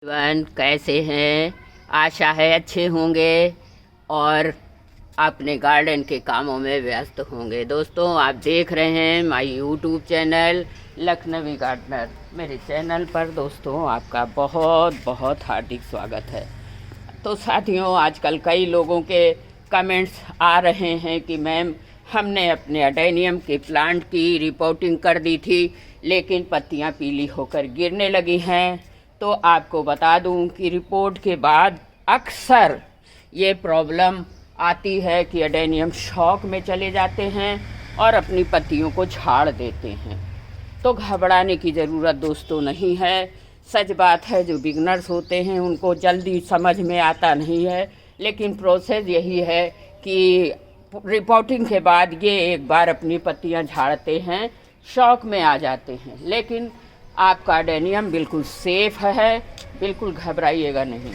Everyone, कैसे हैं? आशा है अच्छे होंगे और अपने गार्डन के कामों में व्यस्त होंगे। दोस्तों, आप देख रहे हैं my YouTube channel Lakhnavi gardener. मेरे चैनल पर दोस्तों आपका बहुत बहुत हार्दिक स्वागत है। तो साथियों, आजकल कई लोगों के कमेंट्स आ रहे हैं कि मैम, हमने अपने अडेनियम के प्लांट की रिपोर्टिंग कर दी थी लेकिन पत्तियां पीली होकर गिरने लगी हैं। तो आपको बता दूं कि रिपोर्ट के बाद अक्सर ये प्रॉब्लम आती है कि अडेनियम शॉक में चले जाते हैं और अपनी पत्तियों को झाड़ देते हैं। तो घबराने की ज़रूरत दोस्तों नहीं है। सच बात है, जो बिगनर्स होते हैं उनको जल्दी समझ में आता नहीं है, लेकिन प्रोसेस यही है कि रिपोर्टिंग के बाद ये एक बार अपनी पत्तियां झाड़ते हैं, शॉक में आ जाते हैं। लेकिन आपका अडेनियम बिल्कुल सेफ है, बिल्कुल घबराइएगा नहीं।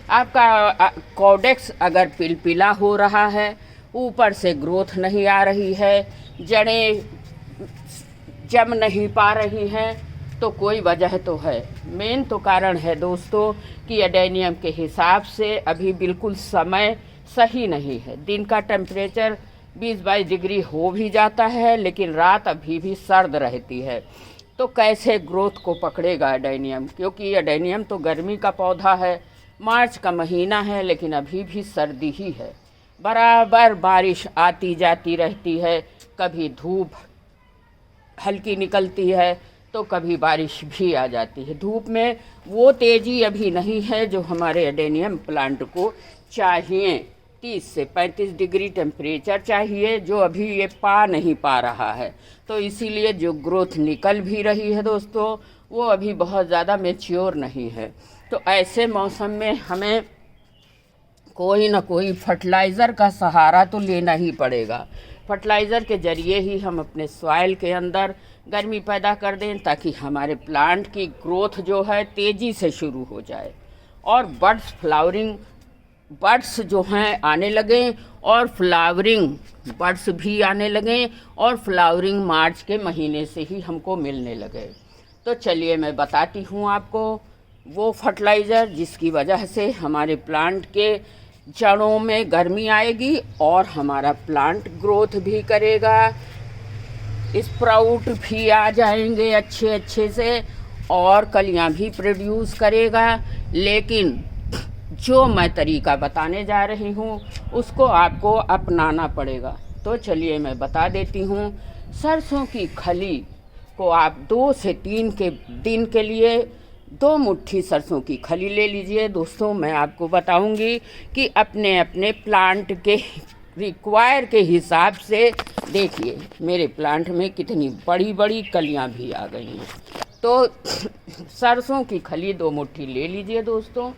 आपका कॉडेक्स अगर पिलपिला हो रहा है, ऊपर से ग्रोथ नहीं आ रही है, जड़ें जम नहीं पा रही हैं, तो कोई वजह तो है। मेन तो कारण है दोस्तों कि अडेनियम के हिसाब से अभी बिल्कुल समय सही नहीं है। दिन का टेम्परेचर 20-22 डिग्री हो भी जाता है, लेकिन रात अभी भी सर्द रहती है। तो कैसे ग्रोथ को पकड़ेगा अडेनियम? क्योंकि अडेनियम तो गर्मी का पौधा है, मार्च का महीना है, लेकिन अभी भी सर्दी ही है। बराबर बारिश आती जाती रहती है, कभी धूप हल्की निकलती है तो कभी बारिश भी आ जाती है। धूप में वो तेज़ी अभी नहीं है जो हमारे अडेनियम प्लांट को चाहिए। 30 से 35 डिग्री टेम्परेचर चाहिए, जो अभी ये पा नहीं पा रहा है। तो इसीलिए जो ग्रोथ निकल भी रही है दोस्तों, वो अभी बहुत ज़्यादा मैच्योर नहीं है। तो ऐसे मौसम में हमें कोई ना कोई फर्टिलाइज़र का सहारा तो लेना ही पड़ेगा। फर्टिलाइज़र के ज़रिए ही हम अपने सॉइल के अंदर गर्मी पैदा कर दें, ताकि हमारे प्लांट की ग्रोथ जो है तेज़ी से शुरू हो जाए और बर्ड्स जो हैं आने लगें, और फ्लावरिंग बर्ड्स भी आने लगें, और फ्लावरिंग मार्च के महीने से ही हमको मिलने लगे। तो चलिए मैं बताती हूँ आपको वो फर्टिलाइज़र जिसकी वजह से हमारे प्लांट के जड़ों में गर्मी आएगी और हमारा प्लांट ग्रोथ भी करेगा, स्प्राउट भी आ जाएंगे अच्छे से, और कलियां भी प्रोड्यूस करेगा। लेकिन जो मैं तरीका बताने जा रही हूँ उसको आपको अपनाना पड़ेगा। तो चलिए मैं बता देती हूँ। सरसों की खली को आप 2 से 3 के दिन के लिए 2 मुट्ठी सरसों की खली ले लीजिए। दोस्तों, मैं आपको बताऊंगी कि अपने अपने प्लांट के रिक्वायर के हिसाब से देखिए मेरे प्लांट में कितनी बड़ी बड़ी कलियां भी आ गई हैं। तो सरसों की खली 2 मुट्ठी ले लीजिए दोस्तों,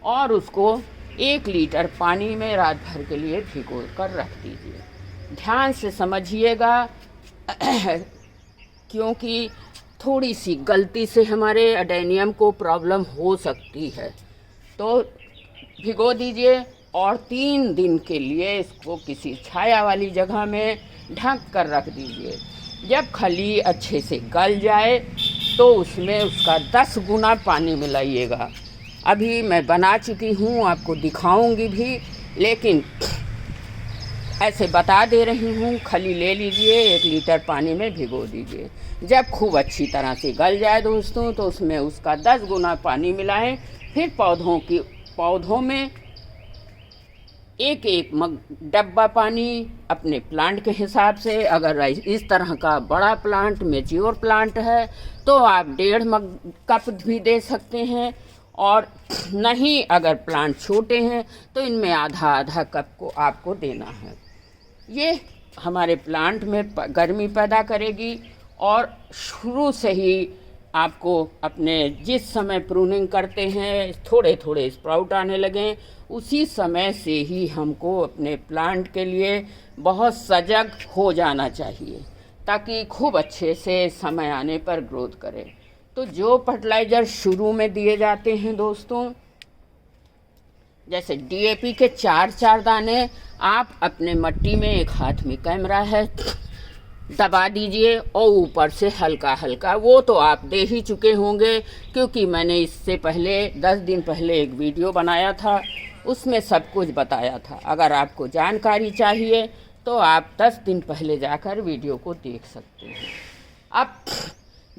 और उसको 1 लीटर पानी में रात भर के लिए भिगो कर रख दीजिए। ध्यान से समझिएगा क्योंकि थोड़ी सी गलती से हमारे अडेनियम को प्रॉब्लम हो सकती है। तो भिगो दीजिए और 3 दिन के लिए इसको किसी छाया वाली जगह में ढक कर रख दीजिए। जब खली अच्छे से गल जाए तो उसमें उसका 10 गुना पानी मिलाइएगा। अभी मैं बना चुकी हूँ, आपको दिखाऊंगी भी, लेकिन ऐसे बता दे रही हूँ। खली ले लीजिए, 1 लीटर पानी में भिगो दीजिए। जब खूब अच्छी तरह से गल जाए दोस्तों, तो उसमें उसका 10 गुना पानी मिलाएं। फिर पौधों में 1-1 मग डब्बा पानी अपने प्लांट के हिसाब से। अगर इस तरह का बड़ा प्लांट, मैच्योर प्लांट है, तो आप 1.5 मग कप भी दे सकते हैं, और नहीं अगर प्लांट छोटे हैं तो इनमें आधा कप को आपको देना है। ये हमारे प्लांट में गर्मी पैदा करेगी, और शुरू से ही आपको अपने जिस समय प्रूनिंग करते हैं, थोड़े थोड़े स्प्राउट आने लगें, उसी समय से ही हमको अपने प्लांट के लिए बहुत सजग हो जाना चाहिए, ताकि खूब अच्छे से समय आने पर ग्रोथ करे। तो जो फर्टिलाइज़र शुरू में दिए जाते हैं दोस्तों, जैसे DAP के 4 दाने आप अपने मट्टी में, एक हाथ में कैमरा है, दबा दीजिए और ऊपर से हल्का हल्का, वो तो आप दे ही चुके होंगे क्योंकि मैंने इससे पहले 10 दिन पहले एक वीडियो बनाया था, उसमें सब कुछ बताया था। अगर आपको जानकारी चाहिए तो आप 10 दिन पहले जाकर वीडियो को देख सकते हैं। अब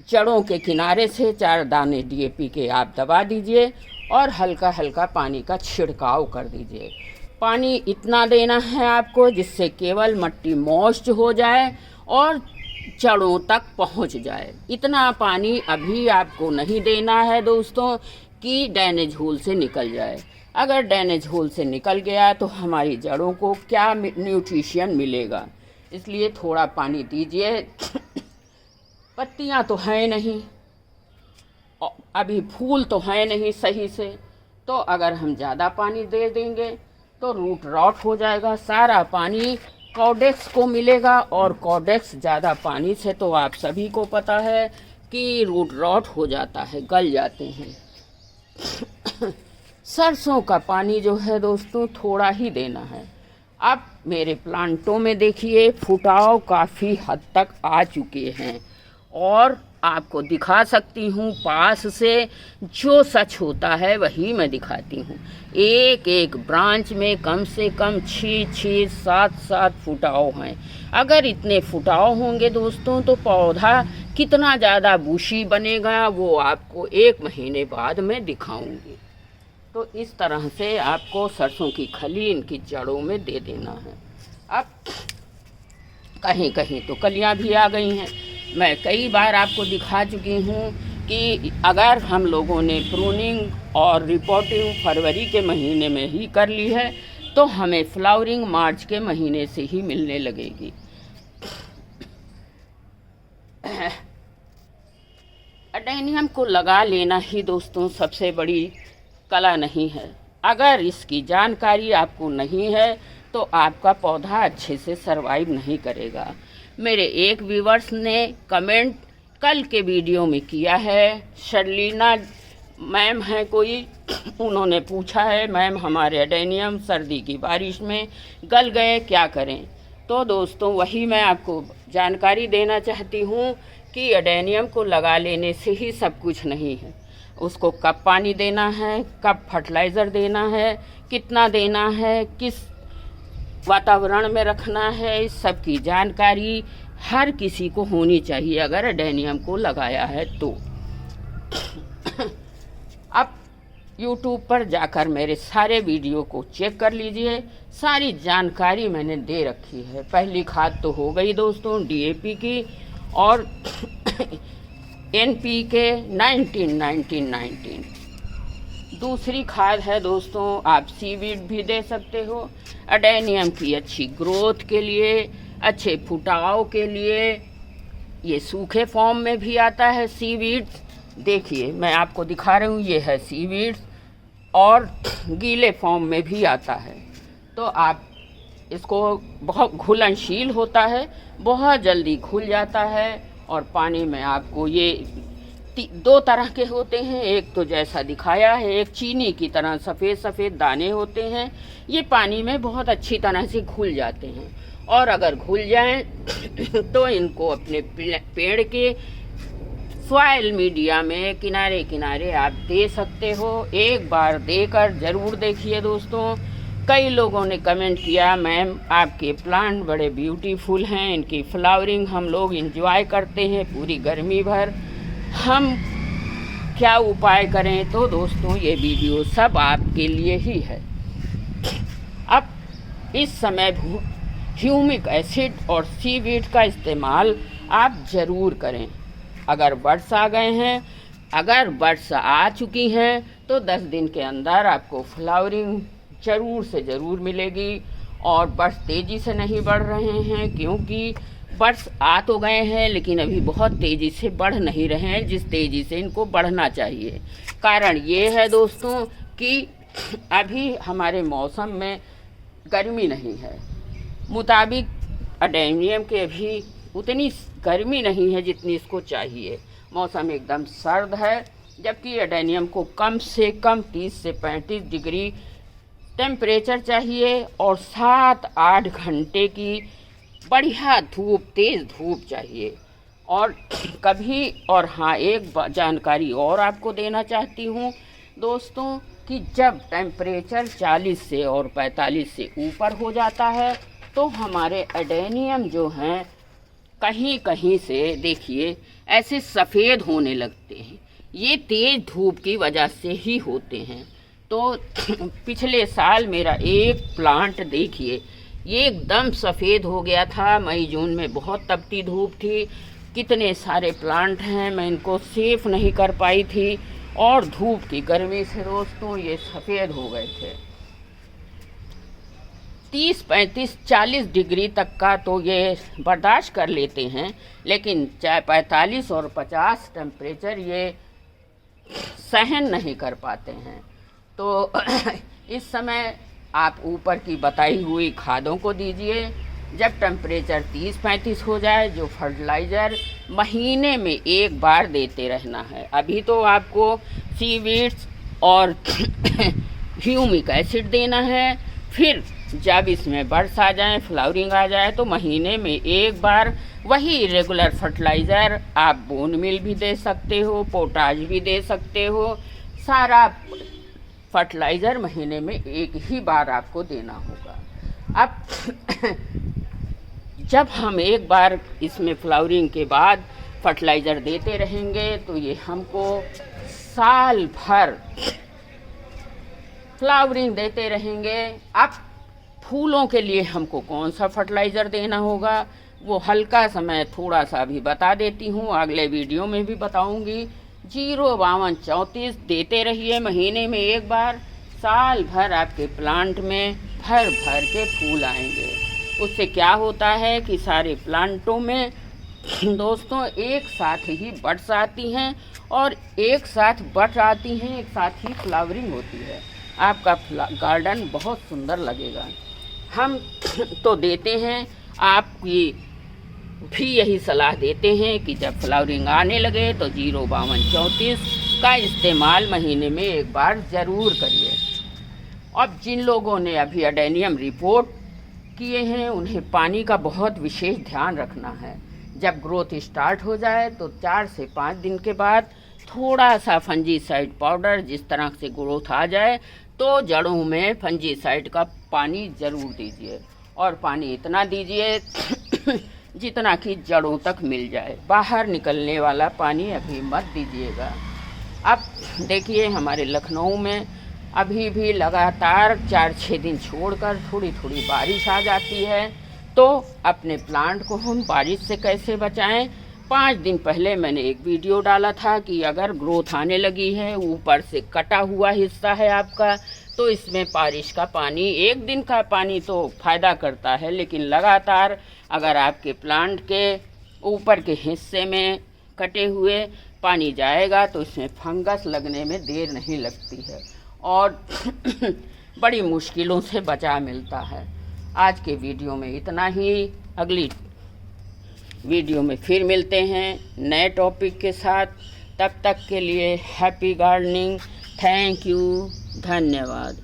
जड़ों के किनारे से 4 दाने DAP के आप दबा दीजिए और हल्का हल्का पानी का छिड़काव कर दीजिए। पानी इतना देना है आपको जिससे केवल मिट्टी मॉइस्ट हो जाए और जड़ों तक पहुंच जाए। इतना पानी अभी आपको नहीं देना है दोस्तों कि ड्रेनेज होल से निकल जाए। अगर ड्रेनेज होल से निकल गया तो हमारी जड़ों को क्या न्यूट्रिशन मिलेगा, इसलिए थोड़ा पानी दीजिए। पत्तियां तो हैं नहीं, अभी फूल तो हैं नहीं सही से, तो अगर हम ज़्यादा पानी दे देंगे तो रूट रॉट हो जाएगा। सारा पानी कॉडेक्स को मिलेगा और कॉडेक्स ज़्यादा पानी से तो आप सभी को पता है कि रूट रॉट हो जाता है, गल जाते हैं। सरसों का पानी जो है दोस्तों थोड़ा ही देना है। अब मेरे प्लांटों में देखिए फुटाव काफ़ी हद तक आ चुके हैं और आपको दिखा सकती हूँ पास से। जो सच होता है वही मैं दिखाती हूँ। एक एक ब्रांच में कम से कम 6-6, 7-7 फुटाव हैं। अगर इतने फुटाव होंगे दोस्तों तो पौधा कितना ज़्यादा बुशी बनेगा वो आपको 1 महीने बाद मैं दिखाऊंगी। तो इस तरह से आपको सरसों की खली इनकी जड़ों में दे देना है। अब कहीं कहीं तो कलियां भी आ गई हैं। मैं कई बार आपको दिखा चुकी हूँ कि अगर हम लोगों ने प्रूनिंग और रिपोर्टिंग फरवरी के महीने में ही कर ली है तो हमें फ्लावरिंग मार्च के महीने से ही मिलने लगेगी। अडेनियम को लगा लेना ही दोस्तों सबसे बड़ी कला नहीं है। अगर इसकी जानकारी आपको नहीं है तो आपका पौधा अच्छे से सरवाइव नहीं करेगा। मेरे एक व्यूवर्स ने कमेंट कल के वीडियो में किया है, शर्लिना मैम है कोई, उन्होंने पूछा है मैम हमारे एडेनियम सर्दी की बारिश में गल गए, क्या करें। तो दोस्तों वही मैं आपको जानकारी देना चाहती हूँ कि एडेनियम को लगा लेने से ही सब कुछ नहीं है। उसको कब पानी देना है, कब फर्टिलाइज़र देना है, कितना देना है, किस वातावरण में रखना है, इस सब की जानकारी हर किसी को होनी चाहिए अगर एडेनियम को लगाया है तो। अब YouTube पर जाकर मेरे सारे वीडियो को चेक कर लीजिए, सारी जानकारी मैंने दे रखी है। पहली खाद तो हो गई दोस्तों DAP की और NPK 19-19-19। दूसरी खाद है दोस्तों आप सीवीड भी दे सकते हो। एडेनियम की अच्छी ग्रोथ के लिए, अच्छे फुटाव के लिए ये सूखे फॉर्म में भी आता है सीवीड्स। देखिए मैं आपको दिखा रही हूँ, ये है सीवीड्स और गीले फॉर्म में भी आता है। तो आप इसको बहुत घुलनशील होता है, बहुत जल्दी घुल जाता है और पानी में आपको ये 2 तरह के होते हैं। एक तो जैसा दिखाया है, एक चीनी की तरह सफ़ेद सफ़ेद दाने होते हैं, ये पानी में बहुत अच्छी तरह से घुल जाते हैं। और अगर घुल जाएं तो इनको अपने पेड़ के सॉइल मीडिया में किनारे किनारे आप दे सकते हो। एक बार देकर ज़रूर देखिए दोस्तों। कई लोगों ने कमेंट किया मैम आपके प्लांट बड़े ब्यूटीफुल हैं, इनकी फ्लावरिंग हम लोग एंजॉय करते हैं पूरी गर्मी भर, हम क्या उपाय करें। तो दोस्तों ये वीडियो सब आपके लिए ही है। अब इस समय ह्यूमिक एसिड और सीवीड का इस्तेमाल आप ज़रूर करें। अगर बर्ड्स आ गए हैं, अगर बर्ड्स आ चुकी हैं तो 10 दिन के अंदर आपको फ्लावरिंग ज़रूर से ज़रूर मिलेगी। और बर्ड्स तेज़ी से नहीं बढ़ रहे हैं क्योंकि बर्ड्स आ तो गए हैं लेकिन अभी बहुत तेज़ी से बढ़ नहीं रहे हैं जिस तेज़ी से इनको बढ़ना चाहिए। कारण ये है दोस्तों कि अभी हमारे मौसम में गर्मी नहीं है, मुताबिक एडेनियम के अभी उतनी गर्मी नहीं है जितनी इसको चाहिए। मौसम एकदम सर्द है, जबकि एडेनियम को कम से कम 30 से 35 डिग्री टेम्परेचर चाहिए और 7-8 घंटे की बढ़िया धूप, तेज़ धूप चाहिए। और कभी, और हाँ, एक जानकारी और आपको देना चाहती हूँ दोस्तों कि जब टेम्परेचर 40 से और 45 से ऊपर हो जाता है तो हमारे एडेनियम जो हैं कहीं कहीं से देखिए ऐसे सफ़ेद होने लगते हैं। ये तेज़ धूप की वजह से ही होते हैं। तो पिछले साल मेरा एक प्लांट देखिए, ये एकदम सफ़ेद हो गया था। मई जून में बहुत तपती धूप थी, कितने सारे प्लांट हैं, मैं इनको सेफ नहीं कर पाई थी और धूप की गर्मी से दोस्तों ये सफ़ेद हो गए थे। 30, 35, 40 डिग्री तक का तो ये बर्दाश्त कर लेते हैं, लेकिन चाहे 45 और 50 टेम्परेचर ये सहन नहीं कर पाते हैं। तो इस समय आप ऊपर की बताई हुई खादों को दीजिए। जब टेम्परेचर 30-35 हो जाए, जो फर्टिलाइज़र महीने में एक बार देते रहना है। अभी तो आपको सीवीड्स और ह्यूमिक एसिड देना है, फिर जब इसमें बर्ड्स आ जाए, फ्लावरिंग आ जाए, तो महीने में एक बार वही रेगुलर फर्टिलाइज़र आप बोन मील भी दे सकते हो, पोटाश भी दे सकते हो। सारा फर्टिलाइज़र महीने में एक ही बार आपको देना होगा। अब जब हम एक बार इसमें फ्लावरिंग के बाद फर्टिलाइज़र देते रहेंगे तो ये हमको साल भर फ्लावरिंग देते रहेंगे। अब फूलों के लिए हमको कौन सा फर्टिलाइज़र देना होगा वो हल्का सा मैं थोड़ा सा भी बता देती हूँ, अगले वीडियो में भी बताऊँगी। 05234 देते रहिए महीने में एक बार। साल भर आपके प्लांट में भर भर के फूल आएंगे। उससे क्या होता है कि सारे प्लांटों में दोस्तों एक साथ ही बड्स आती हैं और एक साथ बड आती हैं, एक साथ ही फ्लावरिंग होती है। आपका गार्डन बहुत सुंदर लगेगा। हम तो देते हैं, आपकी भी यही सलाह देते हैं कि जब फ्लावरिंग आने लगे तो 05234 का इस्तेमाल महीने में एक बार ज़रूर करिए। अब जिन लोगों ने अभी एडेनियम रिपोर्ट किए हैं उन्हें पानी का बहुत विशेष ध्यान रखना है। जब ग्रोथ स्टार्ट हो जाए तो 4 से 5 दिन के बाद थोड़ा सा फंजीसाइड पाउडर, जिस तरह से ग्रोथ आ जाए तो जड़ों में फंजीसाइड का पानी ज़रूर दीजिए। और पानी इतना दीजिए जितना कि जड़ों तक मिल जाए, बाहर निकलने वाला पानी अभी मत दीजिएगा। अब देखिए हमारे लखनऊ में अभी भी लगातार 4-6 दिन छोड़कर थोड़ी थोड़ी बारिश आ जाती है। तो अपने प्लांट को हम बारिश से कैसे बचाएं? 5 दिन पहले मैंने एक वीडियो डाला था कि अगर ग्रोथ आने लगी है, ऊपर से कटा हुआ हिस्सा है आपका, तो इसमें बारिश का पानी, एक दिन का पानी तो फ़ायदा करता है, लेकिन लगातार अगर आपके प्लांट के ऊपर के हिस्से में कटे हुए पानी जाएगा तो इसमें फंगस लगने में देर नहीं लगती है और बड़ी मुश्किलों से बचा मिलता है। आज के वीडियो में इतना ही। अगली वीडियो में फिर मिलते हैं नए टॉपिक के साथ। तब तक के लिए हैप्पी गार्डनिंग। थैंक यू, धन्यवाद।